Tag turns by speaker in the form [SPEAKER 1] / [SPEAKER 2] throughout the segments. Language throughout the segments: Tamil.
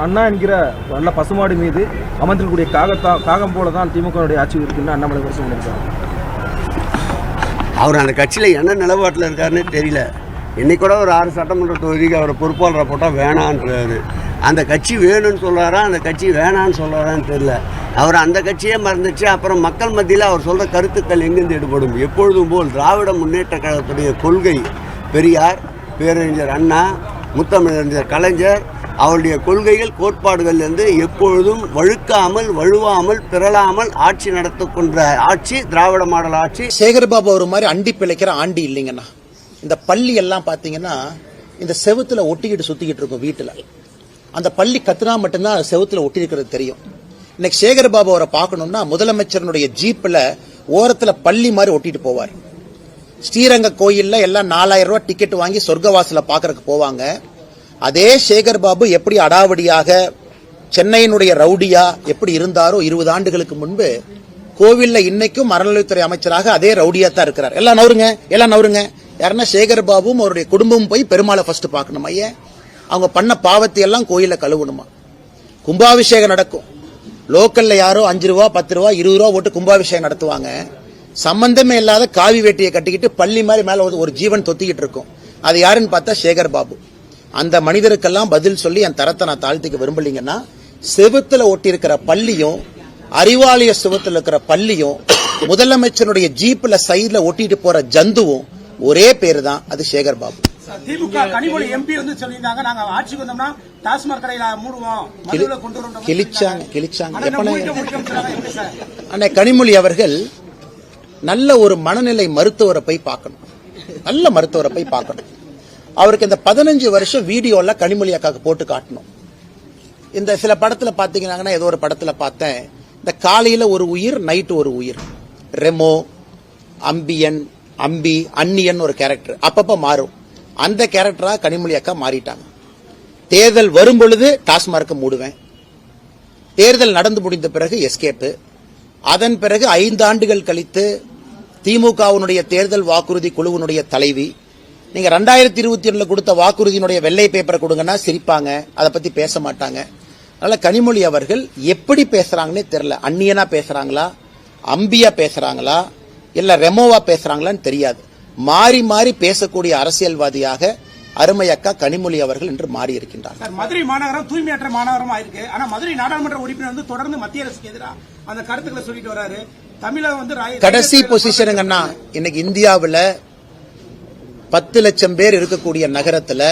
[SPEAKER 1] அண்ணா என்கிற நல்ல பசுமாடு மீது அமர்ந்திருக்கக்கூடிய காகம் போல தான் திமுகவுடைய ஆட்சி இருக்குன்னு அண்ணாமலை குறை சொல்லியிருக்காரு.
[SPEAKER 2] அவர் அந்த கட்சியில் என்ன நிலப்பாட்டில் இருக்காருன்னு தெரியல. இன்னைக்கு கூட ஒரு 6 சட்டமன்ற தொகுதிக்கு அவரை பொறுப்பாளரை போட்டால் வேணான்றாரு. அந்த கட்சி வேணும்னு சொல்கிறாரா, அந்த கட்சி வேணான்னு சொல்கிறாரான்னு தெரியல. அவர் அந்த கட்சியே மறந்துச்சு. அப்புறம் மக்கள் மத்தியில் அவர் சொல்கிற கருத்துக்கள் எங்கேருந்து எடுபடும்? எப்பொழுதும் போல் திராவிட முன்னேற்ற கழகத்துடைய கொள்கை பெரியார், பேரறிஞர் அண்ணா, முத்தமிழறிஞர் கலைஞர் அவருடைய கொள்கைகள் கோட்பாடுகள்லேருந்து எப்பொழுதும் வழுவாமல் பிறளாமல் ஆட்சி நடத்தக்கொண்ட ஆட்சி திராவிட மாடல் ஆட்சி.
[SPEAKER 3] சேகர்பாபு ஒரு மாதிரி அண்டி பிழைக்கிற ஆண்டி இல்லைங்கண்ணா. இந்த பள்ளி எல்லாம் பாத்தீங்கன்னா இந்த செவுத்துல ஒட்டிக்கிட்டு சுத்திக்கிட்டு இருக்கும். வீட்டுல அந்த பள்ளி கத்துனா மட்டும்தான் செவுத்துல ஒட்டி இருக்கிறது தெரியும். இன்னைக்கு சேகர்பாபு அவரை பார்க்கணும்னா முதலமைச்சருடைய ஜீப்ல ஓரத்துல பள்ளி மாதிரி ஒட்டிட்டு போவார். ஸ்ரீரங்க கோயில்ல எல்லாம் 4000 ரூபாய் டிக்கெட் வாங்கி சொர்க்கவாசல பாக்குறதுக்கு போவாங்க. அதே சேகர்பாபு எப்படி அடாவடியாக சென்னையினுடைய ரவுடியா எப்படி இருந்தாரோ 20 ஆண்டுகளுக்கு முன்பு கோவில்ல இன்னைக்கும் அறநிலையத்துறை அமைச்சராக அதே ரவுடியா தான் இருக்கிறார். எல்லாம் நவருங்க. யாருன்னா சேகர்பாபுவும் அவருடைய குடும்பமும் போய் பெருமாளை ஃபர்ஸ்ட் பார்க்கணும். ஐயா அவங்க பண்ண பாவத்தை எல்லாம் கோயில கழுவணுமா? கும்பாபிஷேகம் நடக்கும். லோக்கல்ல யாரோ 5 ரூபா 10 ரூபா 20 ரூபா போட்டு கும்பாபிஷேகம் நடத்துவாங்க. சம்பந்தமே இல்லாத காவி வேட்டியை கட்டிக்கிட்டு பள்ளி மாதிரி மேல ஒரு ஜீவன் தொத்திக்கிட்டு இருக்கும். அது யாருன்னு பார்த்தா சேகர்பாபு. அந்த மனிதருக்கெல்லாம் பதில் சொல்லி என் தரத்தை நான் தாழ்த்திக்க விரும்பலீங்கன்னா, செவுத்துல ஒட்டி இருக்கிற பள்ளியும் அறிவாலய செவுத்துல இருக்கிற பள்ளியும் முதலமைச்சருடைய ஜீப்ல சைட்ல ஒட்டிட்டு போற ஜந்துவும் ஒரே பேரு தான். அது சேகர்பாபு.
[SPEAKER 4] திமுக கனிமொழி எம்பி வந்து சொல்லியிருந்தாங்க, நாங்க ஆட்சிக்கு வந்தோம்னா டாஸ்மாக் கடையில மூடுவோம்,
[SPEAKER 3] கிழிச்சாங்க. அண்ணே கனிமொழி அவர்கள் நல்ல ஒரு மனநிலை மருத்துவரை போய் பார்க்கணும். நல்ல மருத்துவரை போய் பார்க்கணும். அவருக்கு இந்த 15 வருஷம் வீடியோல கனிமொழி அக்காக்கு போட்டு காட்டணும். இந்த சில படத்துல பாத்தீங்கன்னா, ஏதோ ஒரு படத்துல பார்த்தேன், இந்த காலையில ஒரு உயிர், நைட்டு ஒரு உயிர். ரெமோ, அம்பி, அன்னியன் ஒரு கேரக்டர் அப்பப்ப மாறும். அந்த கேரக்டரா கனிமொழி அக்கா மாறிட்டாங்க. தேர்தல் வரும் பொழுது டாஸ்மார்க்க மூடுவேன், தேர்தல் நடந்து முடிந்த பிறகு எஸ்கேப்பு, அதன் பிறகு 5 ஆண்டுகள் கழித்து திமுகவினுடைய தேர்தல் வாக்குறுதி குழுவினுடைய தலைவி. நீங்க 2021 கொடுத்த வாக்குறுதியினுடைய வெள்ளை பேப்பரை கொடுங்கன்னா சிரிப்பாங்க, அதை பத்தி பேச மாட்டாங்க. அதனால கனிமொழி அவர்கள் எப்படி பேசுறாங்கன்னே தெரியல. அந்நியனா பேசுறாங்களா, அம்பியா பேசுறாங்களா, இல்ல ரெமோவா பேசுறாங்களான்னு தெரியாது. மாறி மாறி பேசக்கூடிய அரசியல்வாதியாக அருமை அக்கா கனிமொழி அவர்கள் என்று மாறி இருக்கின்றார்.
[SPEAKER 4] மதுரை மாநகரம் தூய்மையற்ற மாநகரமா இருக்கு. ஆனா மதுரை நாடாளுமன்ற உறுப்பினர் வந்து தொடர்ந்து மத்திய அரசுக்கு எதிராக அந்த கருத்துக்களை சொல்லிட்டு வராரு. தமிழகம் வந்து
[SPEAKER 3] கடைசி பொசிஷனுங்கன்னா, இன்னைக்கு இந்தியாவில் 10 லட்சம் பேர் இருக்கக்கூடிய நகரத்துல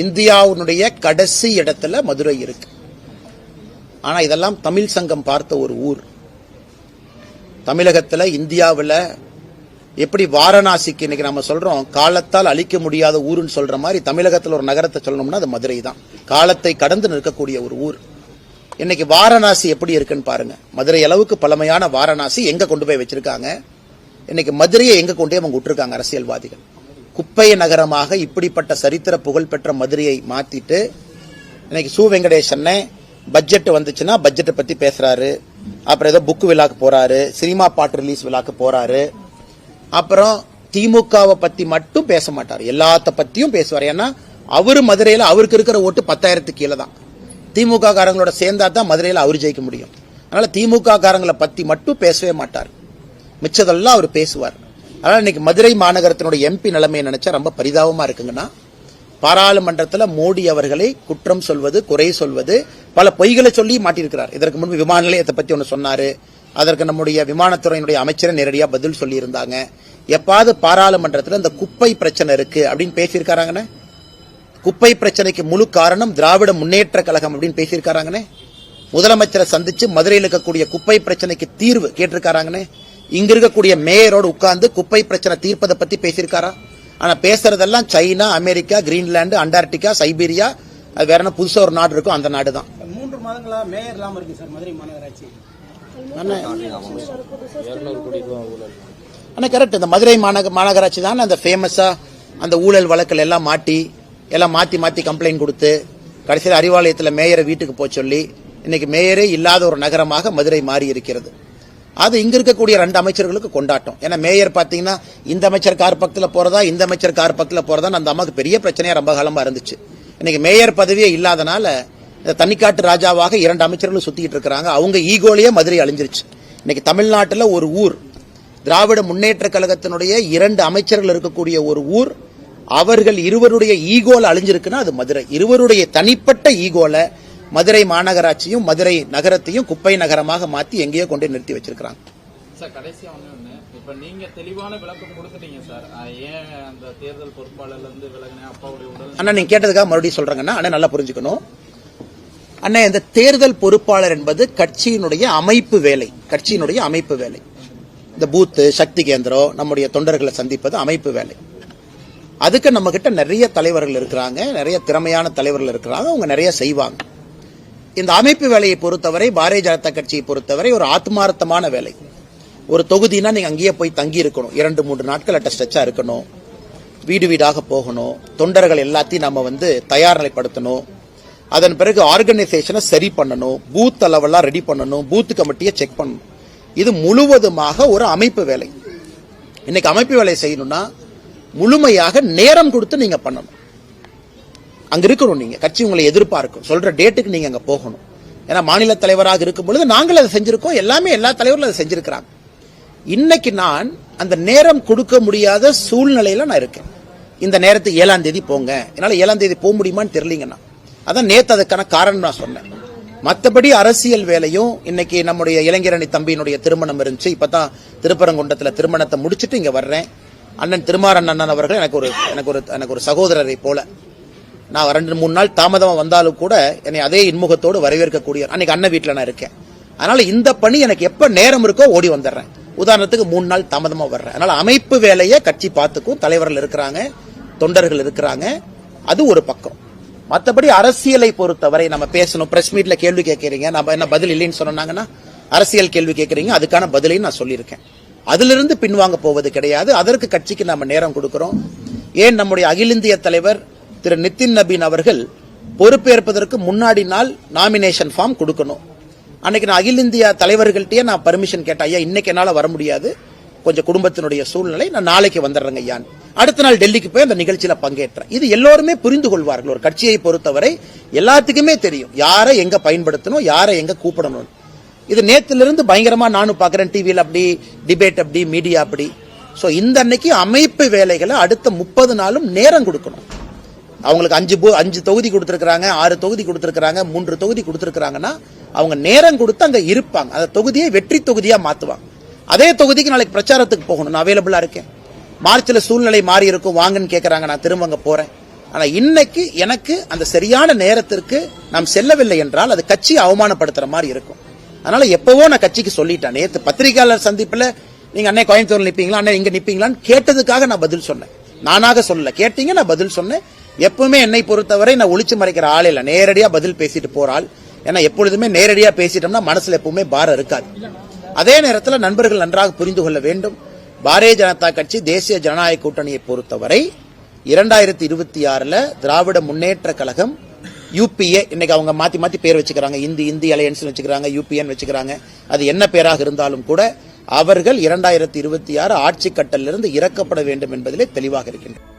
[SPEAKER 3] இந்தியாவுடைய கடைசி இடத்துல மதுரை இருக்கு. ஆனா இதெல்லாம் தமிழ் சங்கம் பார்த்த ஒரு ஊர். தமிழகத்துல இந்தியாவில் எப்படி வாரணாசிக்கு இன்னைக்கு நம்ம சொல்றோம் காலத்தால் அழிக்க முடியாத ஊருன்னு சொல்ற மாதிரி, தமிழகத்தில் ஒரு நகரத்தை சொல்லணும்னா அது மதுரை தான். காலத்தை கடந்து நிற்கக்கூடிய ஒரு ஊர். இன்னைக்கு வாரணாசி எப்படி இருக்குன்னு பாருங்க. மதுரை அளவுக்கு பழமையான வாரணாசி எங்க கொண்டு போய் வச்சிருக்காங்க. இன்னைக்கு மதுரையை எங்க கொண்டே அவங்க விட்டுருக்காங்க அரசியல்வாதிகள். குப்பை நகரமாக இப்படிப்பட்ட சரித்திர புகழ் பெற்ற மதுரையை மாத்திட்டு இன்னைக்கு சு வெங்கடேசன் பட்ஜெட் வந்துச்சுன்னா பட்ஜெட்டை பத்தி பேசுறாரு. அப்புறம் ஏதோ புக் விழாக்கு போறாரு, சினிமா பாட்டு ரிலீஸ் விழாக்கு போறாரு. அப்புறம் திமுகவை பத்தி மட்டும் பேச மாட்டார், எல்லாத்த பத்தியும் பேசுவார். ஏன்னா அவரு மதுரையில அவருக்கு இருக்கிற ஓட்டு 10,000 கீழே தான். திமுக காரங்களோட சேர்ந்தா தான் மதுரையில அவர் ஜெயிக்க முடியும். அதனால திமுக காரங்களை பத்தி மட்டும் பேசவே மாட்டார், மிச்சதெல்லாம் அவர் பேசுவார். அதனால இன்னைக்கு மதுரை மாநகரத்தினுடைய எம்பி நிலைமையை நினைச்சா ரொம்ப பரிதாபமா இருக்குங்கன்னா, பாராளுமன்றத்தில் மோடி அவர்களை குற்றம் சொல்வது, குறை சொல்வது, பல பொய்களை சொல்லி மாட்டியிருக்கிறார். இதற்கு முன்பு விமான நிலையத்தை பத்தி ஒன்று சொன்னாரு. அதற்கு நம்முடைய விமானத்துறையினுடைய அமைச்சரை நேரடியாக பதில் சொல்லி இருந்தாங்க. எப்பாவது பாராளுமன்றத்தில் இந்த குப்பை பிரச்சனை இருக்கு அப்படின்னு பேசியிருக்காங்கன்னு, குப்பை பிரச்சனைக்கு முழு காரணம் திராவிட முன்னேற்ற கழகம் அப்படின்னு பேசியிருக்காங்கன்னு, முதலமைச்சரை சந்திச்சு மதுரையில் இருக்கக்கூடிய குப்பை பிரச்சனைக்கு தீர்வு கேட்டிருக்காங்கன்னு, இங்க இருக்கக்கூடிய மேயரோடு உட்கார்ந்து குப்பை பிரச்சனை தீர்ப்பதை பத்தி பேசியிருக்காரா? ஆனா பேசுறதெல்லாம் China, America, Greenland, Antarctica, Siberia, அது வேற என்ன புதுசா ஒரு நாடு இருக்கும், அந்த நாடு தான்.
[SPEAKER 4] 3 மாதங்களா மேயர் இல்லாம இருக்கு சார் மதுரை மாநகராட்சி.
[SPEAKER 3] கரெக்ட். இந்த மதுரை மாநகராட்சி தான் அந்த ஃபேமஸா அந்த ஊழல் வழக்கில் எல்லாம் மாத்தி கம்ப்ளைண்ட் கொடுத்து கடைசியில் அறிவாலயத்தில் மேயரை வீட்டுக்கு போக சொல்லி இன்னைக்கு மேயரே இல்லாத ஒரு நகரமாக மதுரை மாறி இருக்கிறது. அது இங்க இருக்கக்கூடிய 2 அமைச்சர்களுக்கு கொண்டாட்டம். ஏன்னா மேயர் பாத்தீங்கன்னா இந்த அமைச்சர் கார் பக்கத்துல போறதா, இந்த அமைச்சர் கார் பக்கத்துல போறதா அந்த அம்மாக்கு பெரிய பிரச்சனையா ரொம்ப காலமா இருந்துச்சு. இன்னைக்கு மேயர் பதவியே இல்லாதனால தனிக்காட்டு ராஜாவாக 2 அமைச்சர்களும் சுத்திட்டு இருக்காங்க. அவங்க ஈகோலயே மதுரை அழிஞ்சிருச்சு. இன்னைக்கு தமிழ்நாட்டில் ஒரு ஊர், திராவிட முன்னேற்ற கழகத்தினுடைய 2 அமைச்சர்கள் இருக்கக்கூடிய ஒரு ஊர், அவர்கள் இருவருடைய ஈகோல அழிஞ்சிருக்குன்னா அது மதுரை. இருவருடைய தனிப்பட்ட ஈகோல மதுரை மாநகராட்சியும் மதுரை நகரத்தையும் குப்பை நகரமாக மாத்தி எங்கேயோ கொண்டு நிறுத்தி வச்சிருக்காங்க.
[SPEAKER 5] சார் கடைசியா ஒண்ணு, இப்ப நீங்க தெளிவான விளக்கம் கொடுத்துட்டீங்க சார். ஏன் அந்த தேர்தல் பொறுப்பாளர்ல இருந்து விலகின அப்பாவுடைய உடல்
[SPEAKER 3] அண்ணா நீங்க கேட்டதுக்காக மறுபடியும் சொல்றாங்கன்னா அண்ணா நல்லா புரிஞ்சுக்கணும். அண்ணா இந்த தேர்தல் பொறுப்பாளர் என்பது கட்சியினுடைய அமைப்பு வேலை, கட்சியினுடைய அமைப்பு வேலை. இந்த பூத்து சக்தி கேந்திரம் நம்முடைய தொண்டர்களை சந்திப்பது அமைப்பு வேலை. அதுக்கு நம்ம கிட்ட நிறைய தலைவர்கள் இருக்கிறாங்க, நிறைய திறமையான தலைவர்கள் இருக்கிறாங்க, அவங்க நிறைய செய்வாங்க. இந்த அமைப்பு வேலையை பொறுத்தவரை பாரதிய ஜனதா கட்சியை பொறுத்தவரை ஒரு ஆத்மார்த்தமான வேலை. ஒரு தொகுதினா நீங்க அங்கேயே போய் தங்கி இருக்கணும், 2-3 நாட்கள் ஸ்ட்ரெச்சா இருக்கணும், வீடு வீடாக போகணும், தொண்டர்கள் எல்லாத்தையும் நம்ம தயார் நிலைப்படுத்தணும், அதன் பிறகு ஆர்கனைசேஷனை சரி பண்ணணும், பூத் அளவெல்லாம் ரெடி பண்ணணும், பூத் கமிட்டியை செக் பண்ணணும். இது முழுவதுமாக ஒரு அமைப்பு வேலை. இன்னைக்கு அமைப்பு வேலை செய்யணும்னா முழுமையாக நேரம் கொடுத்து நீங்க பண்ணணும். அங்க இருக்கணும், நீங்க கட்சி உங்களை எதிர்பார்க்கும், சொல்ற டேட்டுக்கு நீங்க அங்க போகணும். ஏன்னா மாநில தலைவராக இருக்கும் பொழுது நாங்கள் அதை செஞ்சிருக்கோம், எல்லா தலைவர்களும் அதை செஞ்சிருக்கிறாங்க. இன்னைக்கு நான் அந்த நேரம் கொடுக்க முடியாத சூழ்நிலையில நான் இருக்கேன். இந்த நேரத்துக்கு 7ஆம் தேதி போங்க, என்னால 7ஆம் தேதி போக முடியுமான்னு தெரியலீங்கன்னா அதான் நேத்து அதுக்கான காரணம் நான் சொன்னேன். மற்றபடி அரசியல் வேலையும் இன்னைக்கு நம்முடைய இளைஞரணி தம்பியினுடைய திருமணம் இருந்துச்சு. இப்பதான் திருப்பரங்குன்றத்துல திருமணத்தை முடிச்சுட்டு இங்க வர்றேன். அண்ணன் திருமாறன் அண்ணன் அவர்கள் எனக்கு ஒரு சகோதரரை போல. நான் 2-3 நாள் தாமதமா வந்தாலும் கூட என்னை அதே இன்முகத்தோடு வரவேற்கக்கூடிய அன்னைக்கு அண்ணன் வீட்டுல நான் இருக்கேன். அதனால இந்த பணி எனக்கு எப்ப நேரம் இருக்கோ ஓடி வந்துடுறேன். உதாரணத்துக்கு 3 நாள் தாமதமா வர்றேன். அதனால அமைப்பு வேலையை கட்சி பார்த்துக்கும், தலைவர்கள் இருக்கிறாங்க, தொண்டர்கள் இருக்கிறாங்க, அது ஒரு பக்கம். மற்றபடி அரசியலை பொறுத்தவரை நம்ம பேசணும். பிரஸ் மீட்ல கேள்வி கேட்கறீங்க, நம்ம என்ன பதில் இல்லைன்னு சொன்னாங்கன்னா அரசியல் கேள்வி கேட்கறீங்க, அதுக்கான பதிலையும் நான் சொல்லியிருக்கேன். அதிலிருந்து பின்வாங்க போவது கிடையாது. அதற்கு கட்சிக்கு நம்ம நேரம் கொடுக்கிறோம். ஏன் நம்முடைய அகில இந்திய தலைவர் திரு நிதின் நபீன் அவர்கள் பொறுப்பேற்பதற்கு முன்னாடி நாள் நாமினேஷன் ஃபார்ம் கொடுக்கணும். அன்னைக்கு நான் அகில இந்திய தலைவர்கள்ட்டே நான் பர்மிஷன் கேட்டேன், ஐயா இன்னைக்கு என்னால வர முடியாது, கொஞ்சம் குடும்பத்தினுடைய சூழ்நிலை, நான் நாளைக்கு வந்துடுறேங்க ஐயான்னு. அடுத்த நாள் டெல்லிக்கு போய் அந்த நிகழ்ச்சியில பங்கேற்றேன். இது எல்லோருமே புரிந்து கொள்வார்கள். ஒரு கட்சியை பொறுத்தவரை எல்லாத்துக்குமே தெரியும் யாரை எங்க பயன்படுத்தணும், யாரை எங்க கூப்பிடணும். இது நேத்திலிருந்து பயங்கரமா நானும் பாக்குறேன், டிவியில் அப்படி டிபேட், அப்படி மீடியா அப்படி. சோ இந்த அன்னைக்கு அமைப்பு வேலைகளை அடுத்த 30 நாளும் நேரம் கொடுக்கணும். அவங்களுக்கு 5 தொகுதி கொடுத்திருக்காங்க, 6 தொகுதி கொடுத்திருக்காங்க, 3 தொகுதி கொடுத்திருக்காங்கன்னா அவங்க நேரம் கொடுத்து அங்க இருப்பாங்க. அந்த தொகுதியை வெற்றி தொகுதியா மாத்துவாங்க. அதே தொகுதிக்கு நாளைக்கு பிரச்சாரத்துக்கு போகணும், நான் அவைலபிளா இருக்கேன். மார்ச்ல சூழ்நிலை மாறி இருக்கும், வாங்கன்னு கேட்கறாங்க, நான் திரும்ப அங்க போறேன். ஆனா இன்னைக்கு எனக்கு அந்த சரியான நேரத்திற்கு நாம் செல்லவில்லை என்றால் அது கட்சியை அவமானப்படுத்துற மாதிரி இருக்கும். அதனால எப்பவோ நான் கட்சிக்கு சொல்லிட்டேன். நேத்து பத்திரிகையாளர் சந்திப்புல நீங்க அன்னை கோயம்புத்தூர்ல நிப்பீங்களா, அண்ணன் இங்க நிப்பீங்களான்னு கேட்டதுக்காக நான் பதில் சொன்னேன். நானாக சொல்லல, கேட்டீங்க, நான் பதில் சொன்னேன். எப்பவுமே என்னை பொறுத்தவரை நான் ஒளிச்சு மறைக்கிற ஆள் இல்ல, நேரடியா பதில் பேசிட்டு போறாள். ஏன்னா எப்பொழுதுமே நேரடியா பேசிட்டோம்னா மனசுல எப்பவுமே பாரம் இருக்காது. அதே நேரத்தில் நண்பர்கள் நன்றாக புரிந்து கொள்ள வேண்டும், பாரதிய ஜனதா கட்சி தேசிய ஜனநாயக கூட்டணியை பொறுத்தவரை 2026 திராவிட முன்னேற்ற கழகம் யூபிஏ, இன்னைக்கு அவங்க மாத்தி பேர் வச்சுக்கிறாங்க, இந்தி அலையன்ஸ் வச்சுக்கிறாங்க, யூபிஎன் வச்சுக்கிறாங்க. அது என்ன பேராக இருந்தாலும் கூட அவர்கள் 2026 ஆட்சி கட்டலிலிருந்து இறக்கப்பட வேண்டும் என்பதிலே தெளிவாக இருக்கின்றனர்.